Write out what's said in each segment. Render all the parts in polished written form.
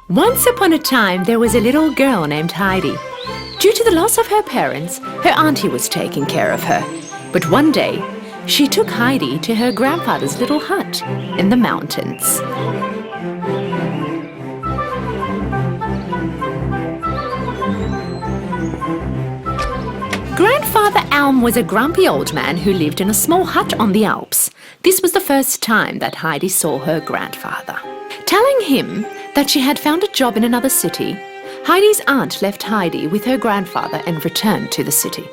Once upon a time, there was a little girl named Heidi. Due to the loss of her parents, her auntie was taking care of her. But one day, she took Heidi to her grandfather's little hut in the mountains. Grandfather Elm was a grumpy old man who lived in a small hut on the Alps. This was the first time that Heidi saw her grandfather. Telling him that she had found a job in another city, Heidi's aunt left Heidi with her grandfather and returned to the city.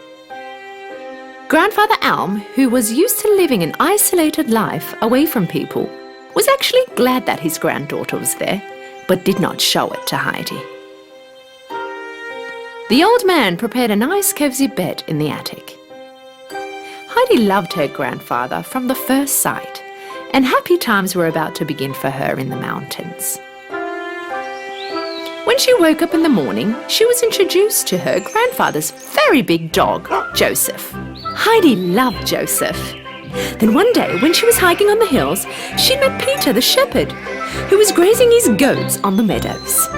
Grandfather Elm, who was used to living an isolated life away from people, was actually glad that his granddaughter was there, but did not show it to Heidi. The old man prepared a nice cozy bed in the attic. Heidi loved her grandfather from the first sight, and happy times were about to begin for her in the mountains. When she woke up in the morning, she was introduced to her grandfather's very big dog, Joseph. Heidi loved Joseph. Then one day, when she was hiking on the hills, she met Peter the shepherd, who was grazing his goats on the meadows.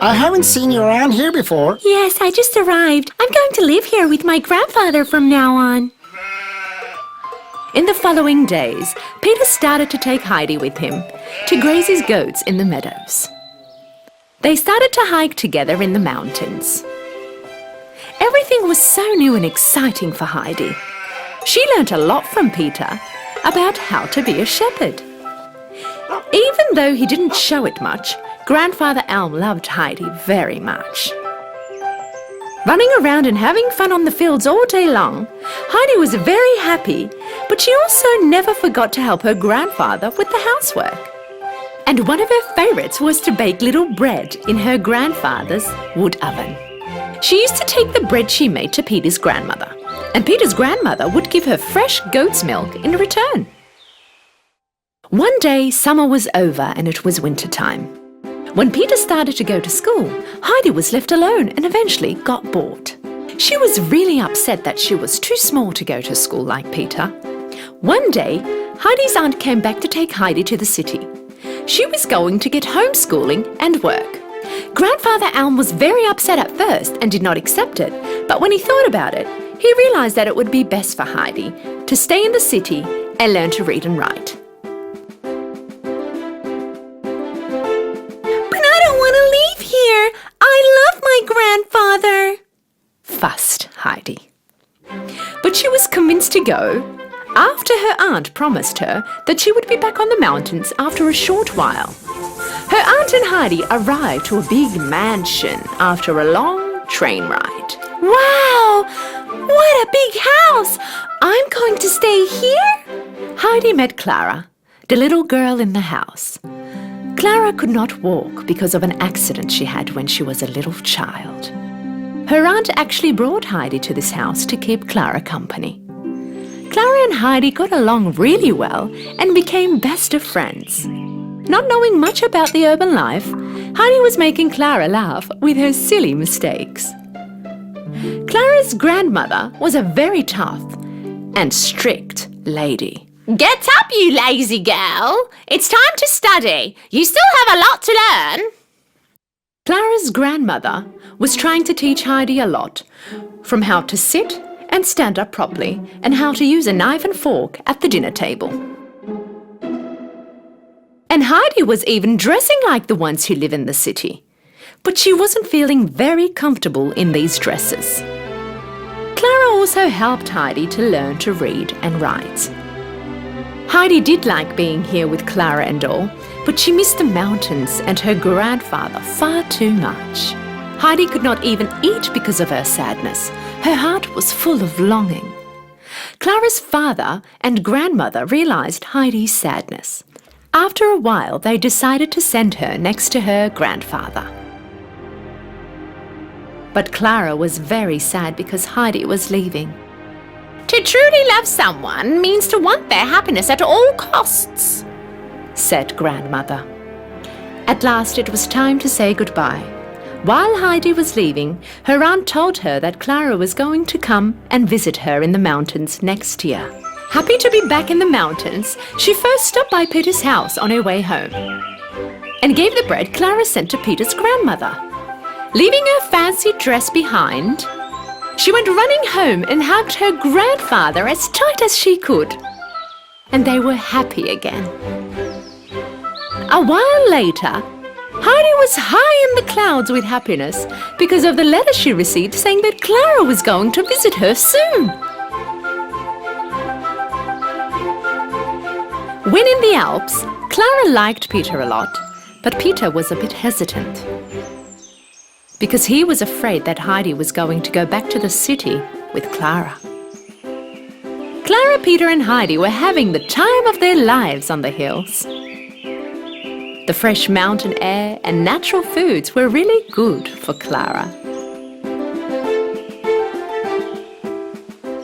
I haven't seen you around here before. Yes, I just arrived. I'm going to live here with my grandfather from now on. In the following days, Peter started to take Heidi with him to graze his goats in the meadows. They started to hike together in the mountains. Everything was so new and exciting for Heidi. She learnt a lot from Peter about how to be a shepherd. Even though he didn't show it much, Grandfather Elm loved Heidi very much. Running around and having fun on the fields all day long, Heidi was very happy, but she also never forgot to help her grandfather with the housework. And one of her favourites was to bake little bread in her grandfather's wood oven. She used to take the bread she made to Peter's grandmother, and Peter's grandmother would give her fresh goat's milk in return. One day, summer was over and it was winter time. When Peter started to go to school, Heidi was left alone and eventually got bored. She was really upset that she was too small to go to school like Peter. One day, Heidi's aunt came back to take Heidi to the city. She was going to get homeschooling and work. Grandfather Elm was very upset at first and did not accept it, but when he thought about it, he realised that it would be best for Heidi to stay in the city and learn to read and write. I love my grandfather, fussed Heidi. But she was convinced to go after her aunt promised her that she would be back on the mountains after a short while. Her aunt and Heidi arrived to a big mansion after a long train ride. Wow! What a big house! I'm going to stay here? Heidi met Clara, the little girl in the house. Clara could not walk because of an accident she had when she was a little child. Her aunt actually brought Heidi to this house to keep Clara company. Clara and Heidi got along really well and became best of friends. Not knowing much about the urban life, Heidi was making Clara laugh with her silly mistakes. Clara's grandmother was a very tough and strict lady. Get up, you lazy girl. It's time to study. You still have a lot to learn. Clara's grandmother was trying to teach Heidi a lot, from how to sit and stand up properly and how to use a knife and fork at the dinner table. And Heidi was even dressing like the ones who live in the city. But she wasn't feeling very comfortable in these dresses. Clara also helped Heidi to learn to read and write. Heidi did like being here with Clara and all, but she missed the mountains and her grandfather far too much. Heidi could not even eat because of her sadness. Her heart was full of longing. Clara's father and grandmother realised Heidi's sadness. After a while, they decided to send her next to her grandfather. But Clara was very sad because Heidi was leaving. To truly love someone means to want their happiness at all costs, said grandmother. At last it was time to say goodbye. While Heidi was leaving, her aunt told her that Clara was going to come and visit her in the mountains next year. Happy to be back in the mountains, she first stopped by Peter's house on her way home. and gave the bread Clara sent to Peter's grandmother. Leaving her fancy dress behind, she went running home and hugged her grandfather as tight as she could. And they were happy again. A while later, Heidi was high in the clouds with happiness because of the letter she received saying that Clara was going to visit her soon. When in the Alps, Clara liked Peter a lot, but Peter was a bit hesitant because he was afraid that Heidi was going to go back to the city with Clara. Clara, Peter and Heidi were having the time of their lives on the hills. The fresh mountain air and natural foods were really good for Clara.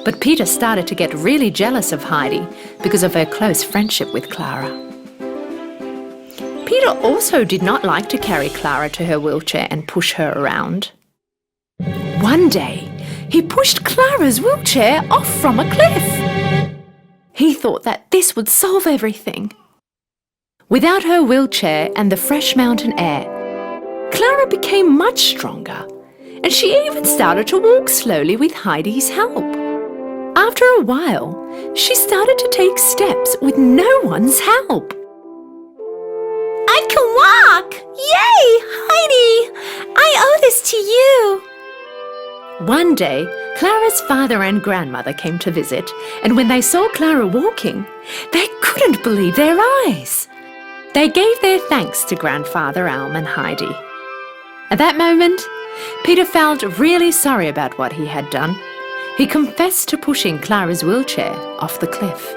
But Peter started to get really jealous of Heidi because of her close friendship with Clara. Peter also did not like to carry Clara to her wheelchair and push her around. One day, he pushed Clara's wheelchair off from a cliff. He thought that this would solve everything. Without her wheelchair and the fresh mountain air, Clara became much stronger, and she even started to walk slowly with Heidi's help. After a while, she started to take steps with no one's help. I can walk! Yay, Heidi! I owe this to you. One day, Clara's father and grandmother came to visit, and when they saw Clara walking, they couldn't believe their eyes. They gave their thanks to Grandfather Alm and Heidi. At that moment, Peter felt really sorry about what he had done. He confessed to pushing Clara's wheelchair off the cliff.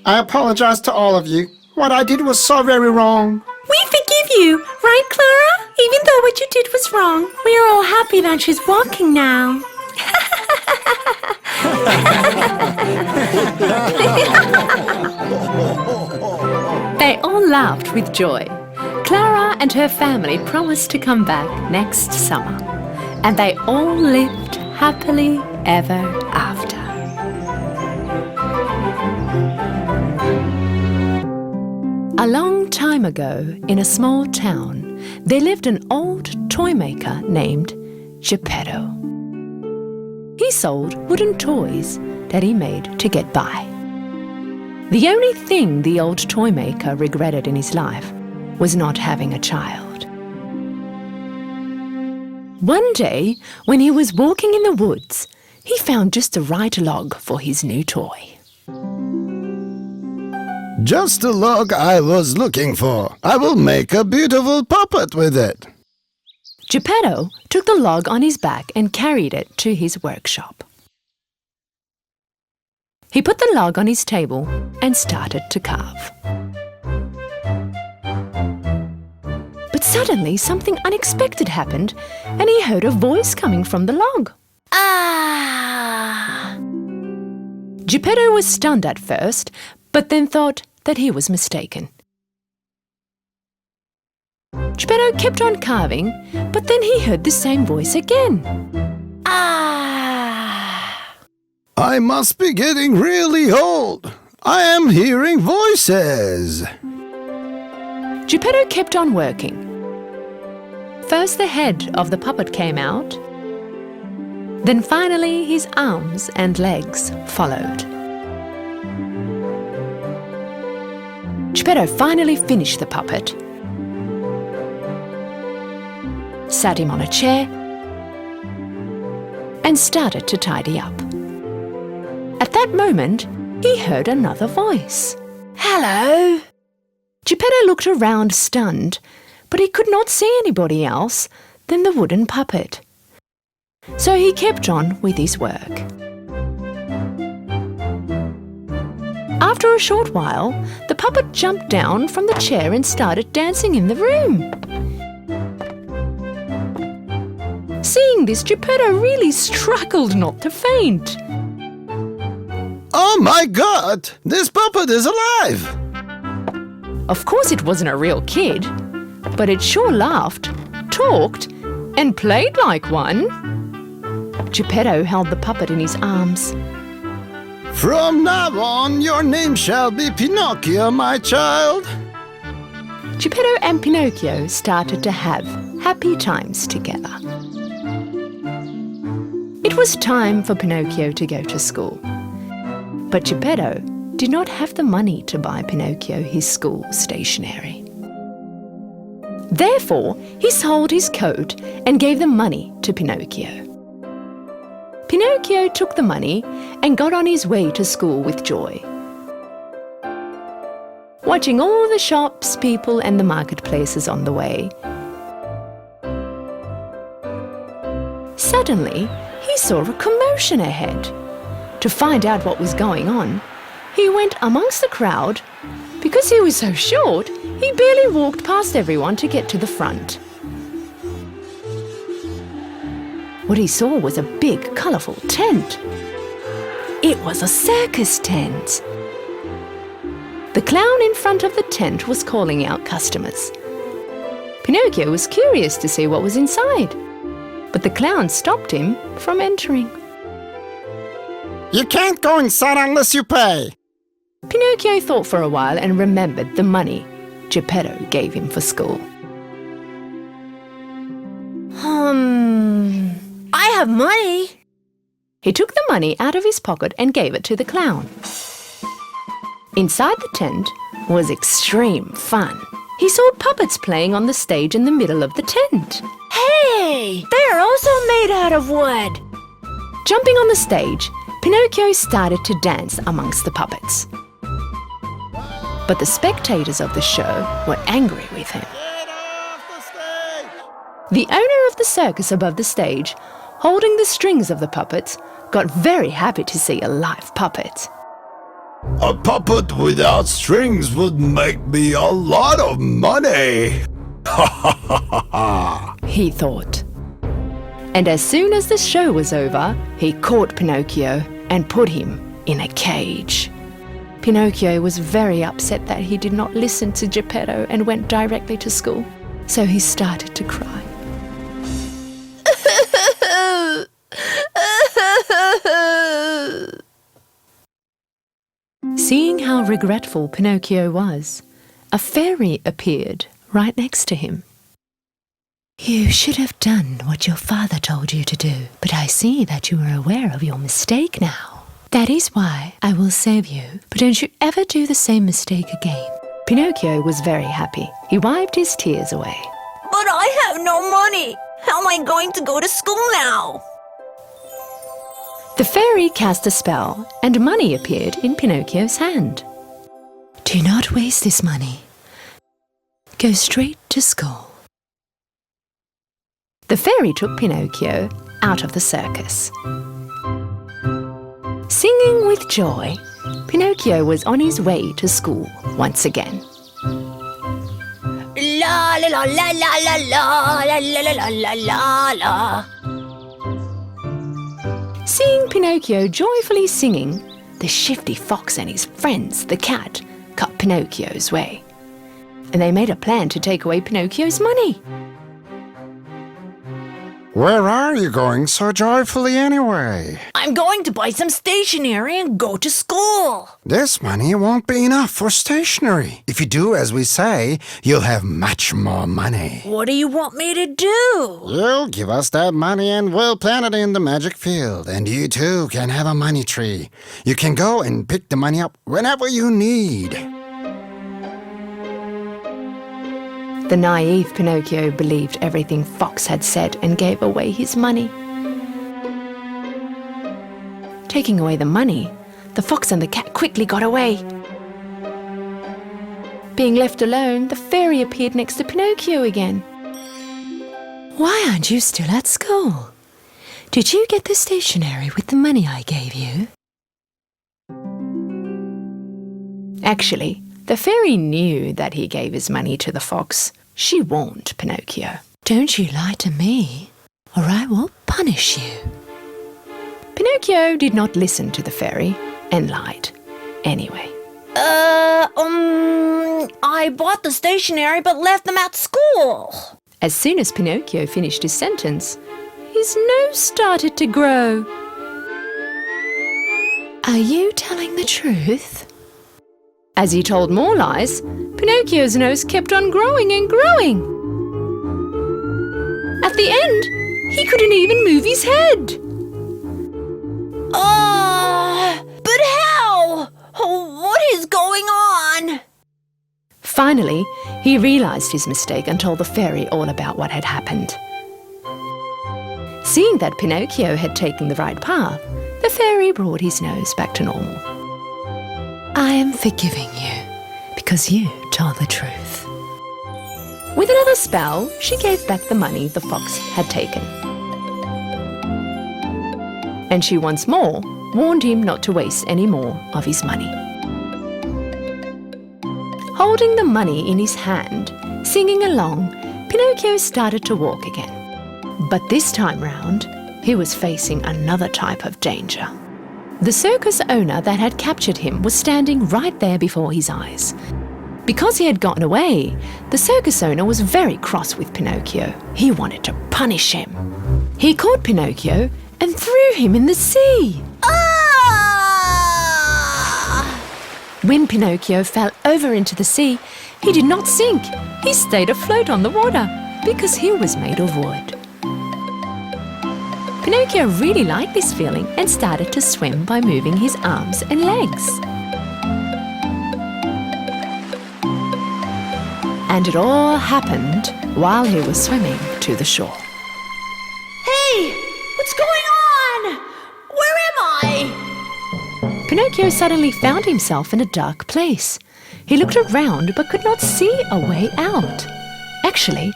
I apologize to all of you. What I did was so very wrong. We forgive you, right, Clara? Even though what you did was wrong, we are all happy that she's walking now. They all laughed with joy. Clara and her family promised to come back next summer, and they all lived happily ever after. A long time ago, in a small town, there lived an old toy maker named Geppetto. He sold wooden toys that he made to get by. The only thing the old toy maker regretted in his life was not having a child. One day, when he was walking in the woods, he found just the right log for his new toy. Just the log I was looking for. I will make a beautiful puppet with it. Geppetto took the log on his back and carried it to his workshop. He put the log on his table and started to carve. But suddenly something unexpected happened, and he heard a voice coming from the log. Ah! Geppetto was stunned at first, but then thought that he was mistaken. Geppetto kept on carving, but then he heard the same voice again. Ah! I must be getting really old. I am hearing voices. Geppetto kept on working. First the head of the puppet came out, then finally his arms and legs followed. Geppetto finally finished the puppet, sat him on a chair, and started to tidy up. At that moment, he heard another voice. Hello? Geppetto looked around stunned, but he could not see anybody else than the wooden puppet. So he kept on with his work. After a short while, the puppet jumped down from the chair and started dancing in the room. Seeing this, Geppetto really struggled not to faint. Oh my God! This puppet is alive! Of course it wasn't a real kid, but it sure laughed, talked, and played like one. Geppetto held the puppet in his arms. From now on, your name shall be Pinocchio, my child. Geppetto and Pinocchio started to have happy times together. It was time for Pinocchio to go to school. But Geppetto did not have the money to buy Pinocchio his school stationery. Therefore, he sold his coat and gave the money to Pinocchio. Pinocchio took the money and got on his way to school with joy. Watching all the shops, people and the marketplaces on the way, suddenly he saw a commotion ahead. To find out what was going on, he went amongst the crowd. Because he was so short, he barely walked past everyone to get to the front. What he saw was a big, colourful tent. It was a circus tent. The clown in front of the tent was calling out customers. Pinocchio was curious to see what was inside, but the clown stopped him from entering. You can't go inside unless you pay. Pinocchio thought for a while and remembered the money Geppetto gave him for school. I have money. He took the money out of his pocket and gave it to the clown. Inside the tent was extreme fun. He saw puppets playing on the stage in the middle of the tent. Hey, they're also made out of wood. Jumping on the stage, Pinocchio started to dance amongst the puppets. But the spectators of the show were angry with him. Get off the stage! The owner of the circus above the stage, holding the strings of the puppets, got very happy to see a live puppet. A puppet without strings would make me a lot of money. Ha ha ha ha ha! He thought. And as soon as the show was over, he caught Pinocchio and put him in a cage. Pinocchio was very upset that he did not listen to Geppetto and went directly to school, so he started to cry. Seeing how regretful Pinocchio was, a fairy appeared right next to him. You should have done what your father told you to do, but I see that you are aware of your mistake now. That is why I will save you, but don't you ever do the same mistake again. Pinocchio was very happy. He wiped his tears away. But I have no money. How am I going to go to school now? The fairy cast a spell and money appeared in Pinocchio's hand. Do not waste this money. Go straight to school. The fairy took Pinocchio out of the circus. Singing with joy, Pinocchio was on his way to school once again. La la la la la la la la la la la la. Seeing Pinocchio joyfully singing, the shifty fox and his friends, the cat, cut Pinocchio's way. And they made a plan to take away Pinocchio's money. Where are you going so joyfully anyway? I'm going to buy some stationery and go to school. This money won't be enough for stationery. If you do as we say, you'll have much more money. What do you want me to do? You'll give us that money and we'll plant it in the magic field. And you too can have a money tree. You can go and pick the money up whenever you need. The naive Pinocchio believed everything Fox had said and gave away his money. Taking away the money, the fox and the cat quickly got away. Being left alone, the fairy appeared next to Pinocchio again. Why aren't you still at school? Did you get the stationery with the money I gave you? Actually, the fairy knew that he gave his money to the fox. She warned Pinocchio. Don't you lie to me, or I will punish you. Pinocchio did not listen to the fairy and lied anyway. I bought the stationery but left them at school. As soon as Pinocchio finished his sentence, his nose started to grow. Are you telling the truth? As he told more lies, Pinocchio's nose kept on growing and growing. At the end, he couldn't even move his head. But how? What is going on? Finally, he realized his mistake and told the fairy all about what had happened. Seeing that Pinocchio had taken the right path, the fairy brought his nose back to normal. I am forgiving you because you told the truth. With another spell, she gave back the money the fox had taken. And she once more warned him not to waste any more of his money. Holding the money in his hand, singing along, Pinocchio started to walk again. But this time round, he was facing another type of danger. The circus owner that had captured him was standing right there before his eyes. Because he had gotten away, the circus owner was very cross with Pinocchio. He wanted to punish him. He caught Pinocchio and threw him in the sea. When Pinocchio fell over into the sea, he did not sink. He stayed afloat on the water because he was made of wood. Pinocchio really liked this feeling and started to swim by moving his arms and legs. And it all happened while he was swimming to the shore. Hey, what's going on? Where am I? Pinocchio suddenly found himself in a dark place. He looked around but could not see a way out. Actually,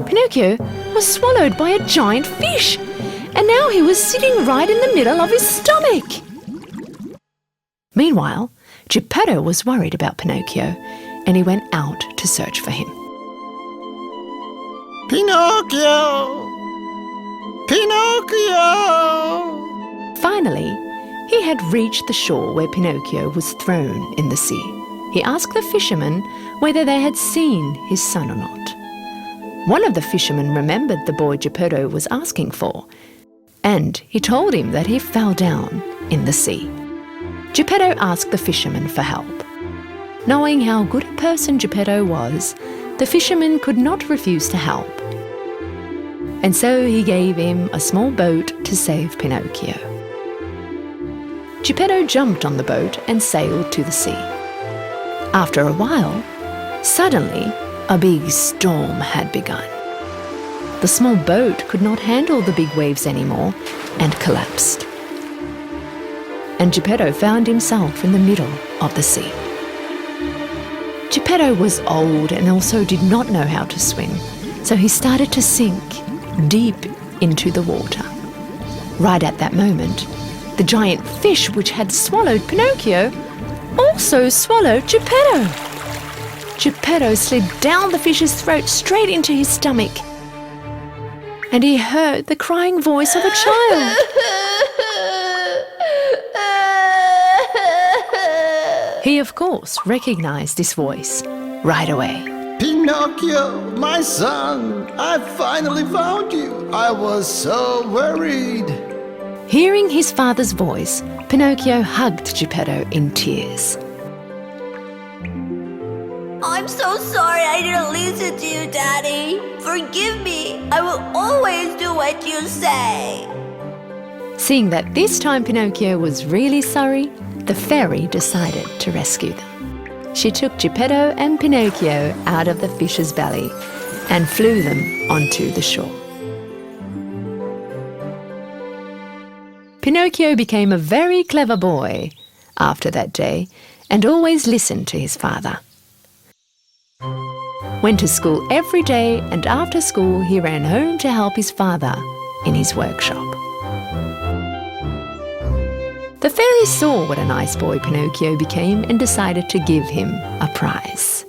Pinocchio was swallowed by a giant fish, and now he was sitting right in the middle of his stomach. Meanwhile, Geppetto was worried about Pinocchio, and he went out to search for him. Pinocchio! Pinocchio! Finally, he had reached the shore where Pinocchio was thrown in the sea. He asked the fishermen whether they had seen his son or not. One of the fishermen remembered the boy Geppetto was asking for, and he told him that he fell down in the sea. Geppetto asked the fisherman for help. Knowing how good a person Geppetto was, the fisherman could not refuse to help. And so he gave him a small boat to save Pinocchio. Geppetto jumped on the boat and sailed to the sea. After a while, suddenly a big storm had begun. The small boat could not handle the big waves anymore and collapsed. And Geppetto found himself in the middle of the sea. Geppetto was old and also did not know how to swim, so he started to sink deep into the water. Right at that moment, the giant fish which had swallowed Pinocchio also swallowed Geppetto. Geppetto slid down the fish's throat straight into his stomach, and he heard the crying voice of a child. He, of course, recognized this voice right away. Pinocchio, my son, I finally found you. I was so worried. Hearing his father's voice, Pinocchio hugged Geppetto in tears. I'm so sorry I didn't listen to you, Daddy. Forgive me. I will always do what you say. Seeing that this time Pinocchio was really sorry, the fairy decided to rescue them. She took Geppetto and Pinocchio out of the fish's belly and flew them onto the shore. Pinocchio became a very clever boy after that day and always listened to his father. Went to school every day, and after school he ran home to help his father in his workshop. The fairy saw what a nice boy Pinocchio became and decided to give him a prize.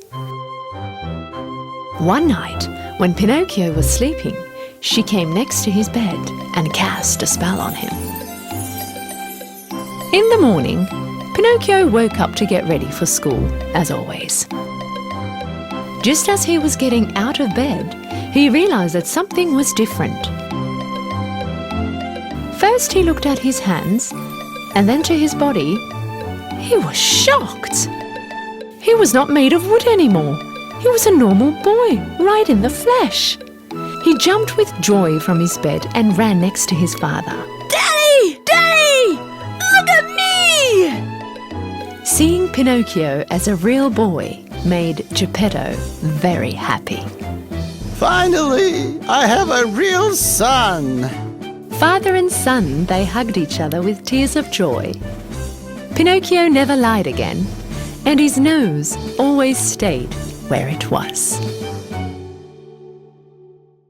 One night, when Pinocchio was sleeping, she came next to his bed and cast a spell on him. In the morning, Pinocchio woke up to get ready for school, as always. Just as he was getting out of bed, he realized that something was different. First, he looked at his hands and then to his body, he was shocked. He was not made of wood anymore. He was a normal boy, right in the flesh. He jumped with joy from his bed and ran next to his father. Daddy! Daddy! Look at me! Seeing Pinocchio as a real boy made Geppetto very happy. Finally, I have a real son. Father and son, they hugged each other with tears of joy. Pinocchio never lied again, and his nose always stayed where it was.